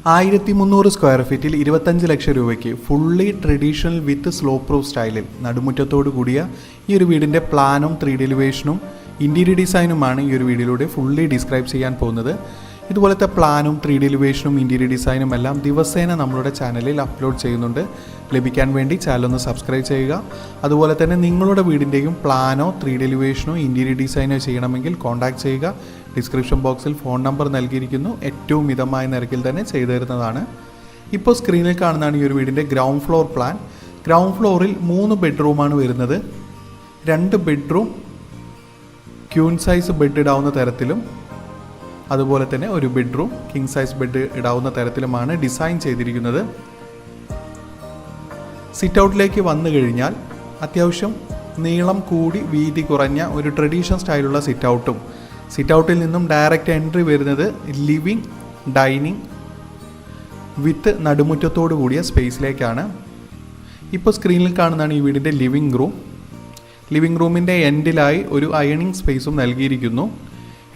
1300 square ഫീറ്റിൽ 25 ലക്ഷം രൂപയ്ക്ക് fully traditional വിത്ത് slow proof സ്റ്റൈലിൽ നടുമുറ്റത്തോടു കൂടിയ ഈ ഒരു വീടിൻ്റെ പ്ലാനും 3D എലിവേഷനും ഇൻറ്റീരിയർ ഡിസൈനുമാണ് ഈ ഒരു വീഡിയോയിലൂടെ ഫുള്ളി ഡിസ്ക്രൈബ് ചെയ്യാൻ പോകുന്നത്. ഇതുപോലത്തെ പ്ലാനും 3D എലിവേഷനും ഇൻറ്റീരിയർ ഡിസൈനും എല്ലാം ദിവസേന നമ്മളുടെ ചാനലിൽ അപ്ലോഡ് ചെയ്യുന്നുണ്ട്. ലഭിക്കാൻ വേണ്ടി ചാനൽ ഒന്ന് സബ്സ്ക്രൈബ് ചെയ്യുക. അതുപോലെ തന്നെ നിങ്ങളുടെ വീടിൻ്റെയും പ്ലാനോ 3D എലിവേഷനോ ഇൻറ്റീരിയർ ഡിസൈനോ ചെയ്യണമെങ്കിൽ കോൺടാക്ട് ചെയ്യുക. ഡിസ്ക്രിപ്ഷൻ ബോക്സിൽ ഫോൺ നമ്പർ നൽകിയിരിക്കുന്നു. ഏറ്റവും മിതമായ നിരക്കിൽ തന്നെ ചെയ്തു തരുന്നതാണ്. ഇപ്പോൾ സ്ക്രീനിൽ കാണുന്നതാണ് ഈ ഒരു വീടിൻ്റെ ഗ്രൗണ്ട് ഫ്ലോർ പ്ലാൻ. ഗ്രൗണ്ട് ഫ്ലോറിൽ 3 ബെഡ്റൂമാണ് വരുന്നത്. 2 ബെഡ്റൂം ക്യൂൻ സൈസ് ബെഡ് ഇടാവുന്ന തരത്തിലും അതുപോലെ തന്നെ ഒരു ബെഡ്റൂം കിങ് സൈസ് ബെഡ് ഇടാവുന്ന തരത്തിലുമാണ് ഡിസൈൻ ചെയ്തിരിക്കുന്നത്. സിറ്റ് ഔട്ടിലേക്ക് വന്നു കഴിഞ്ഞാൽ അത്യാവശ്യം നീളം കൂടി വീതി കുറഞ്ഞ ഒരു ട്രഡീഷണൽ സ്റ്റൈലുള്ള സിറ്റ് ഔട്ടും, സിറ്റ് ഔട്ടിൽ നിന്നും ഡയറക്റ്റ് എൻട്രി വരുന്നത് ലിവിങ് ഡൈനിങ് വിത്ത് നടുമുറ്റത്തോടു കൂടിയ സ്പേസിലേക്കാണ്. ഇപ്പോൾ സ്ക്രീനിൽ കാണുന്നതാണ് ഈ വീടിൻ്റെ ലിവിങ് റൂം. ലിവിങ് റൂമിൻ്റെ എൻഡിലായി ഒരു അയണിങ് സ്പേസും നൽകിയിരിക്കുന്നു.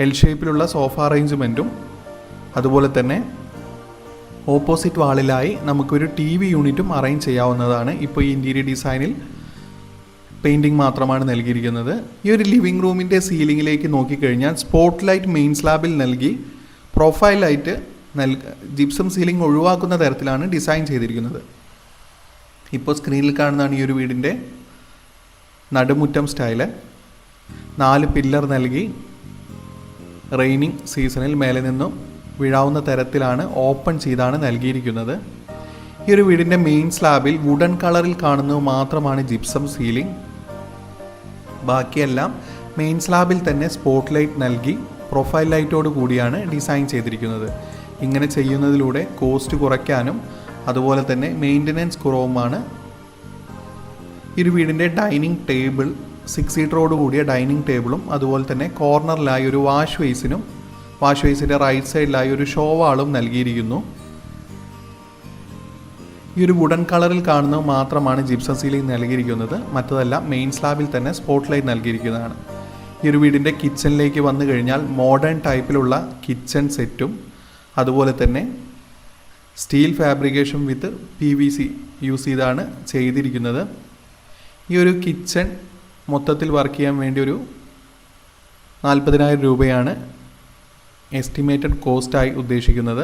എൽ ഷേപ്പിലുള്ള സോഫ അറേഞ്ച്മെൻറ്റും അതുപോലെ തന്നെ ഓപ്പോസിറ്റ് വാളിലായി നമുക്കൊരു TV യൂണിറ്റും അറേഞ്ച് ചെയ്യാവുന്നതാണ്. ഇപ്പോൾ ഈ ഇൻറ്റീരിയർ ഡിസൈനിൽ പെയിൻറ്റിങ് മാത്രമാണ് നൽകിയിരിക്കുന്നത്. ഈ ഒരു ലിവിങ് റൂമിൻ്റെ സീലിങ്ങിലേക്ക് നോക്കിക്കഴിഞ്ഞാൽ സ്പോട്ട് ലൈറ്റ് മെയിൻ സ്ലാബിൽ നൽകി പ്രൊഫൈൽ ലൈറ്റ് ജിപ്സം സീലിംഗ് ഒഴിവാക്കുന്ന തരത്തിലാണ് ഡിസൈൻ ചെയ്തിരിക്കുന്നത്. ഇപ്പോൾ സ്ക്രീനിൽ കാണുന്നതാണ് ഈ ഒരു വീടിൻ്റെ നടുമുറ്റം സ്റ്റൈല്. 4 പില്ലർ നൽകി റെയിനിങ് സീസണിൽ മേലെ നിന്നും വീഴാവുന്ന തരത്തിലാണ് ഓപ്പൺ ചെയ്താണ് നൽകിയിരിക്കുന്നത്. ഈ ഒരു വീടിൻ്റെ മെയിൻ സ്ലാബിൽ വുഡൻ കളറിൽ കാണുന്നത് മാത്രമാണ് ജിപ്സം സീലിംഗ്. ബാക്കിയെല്ലാം മെയിൻ സ്ലാബിൽ തന്നെ സ്പോട്ട് ലൈറ്റ് നൽകി പ്രൊഫൈൽ ലൈറ്റോട് കൂടിയാണ് ഡിസൈൻ ചെയ്തിരിക്കുന്നത്. ഇങ്ങനെ ചെയ്യുന്നതിലൂടെ കോസ്റ്റ് കുറയ്ക്കാനും അതുപോലെ തന്നെ മെയിൻ്റനൻസ് കുറവുമാണ്. ഈ ഒരു വീടിൻ്റെ ഡൈനിങ് ടേബിൾ 6 സീറ്ററോട് കൂടിയ ഡൈനിങ് ടേബിളും അതുപോലെ തന്നെ കോർണറിലായി ഒരു വാഷ് ബേസിൻ്റെ റൈറ്റ് സൈഡിലായി ഒരു ഷോ വാളും നൽകിയിരിക്കുന്നു. ഈ ഒരു വുഡൻ കളറിൽ കാണുന്നത് മാത്രമാണ് ജിപ്സം സീലിംഗ് നൽകിയിരിക്കുന്നത്. മറ്റതെല്ലാം മെയിൻ സ്ലാബിൽ തന്നെ സ്പോട്ട് ലൈറ്റ് നൽകിയിരിക്കുന്നതാണ്. ഈ ഒരു വീടിൻ്റെ കിച്ചണിലേക്ക് വന്നു കഴിഞ്ഞാൽ മോഡേൺ ടൈപ്പിലുള്ള കിച്ചൺ സെറ്റും അതുപോലെ തന്നെ സ്റ്റീൽ ഫാബ്രിക്കേഷൻ വിത്ത് PVC യൂസ് ചെയ്താണ് ചെയ്തിരിക്കുന്നത്. ഈ ഒരു കിച്ചൺ മൊത്തത്തിൽ വർക്ക് ചെയ്യാൻ വേണ്ടി ഒരു 40,000 രൂപയാണ് എസ്റ്റിമേറ്റഡ് കോസ്റ്റായി ഉദ്ദേശിക്കുന്നത്.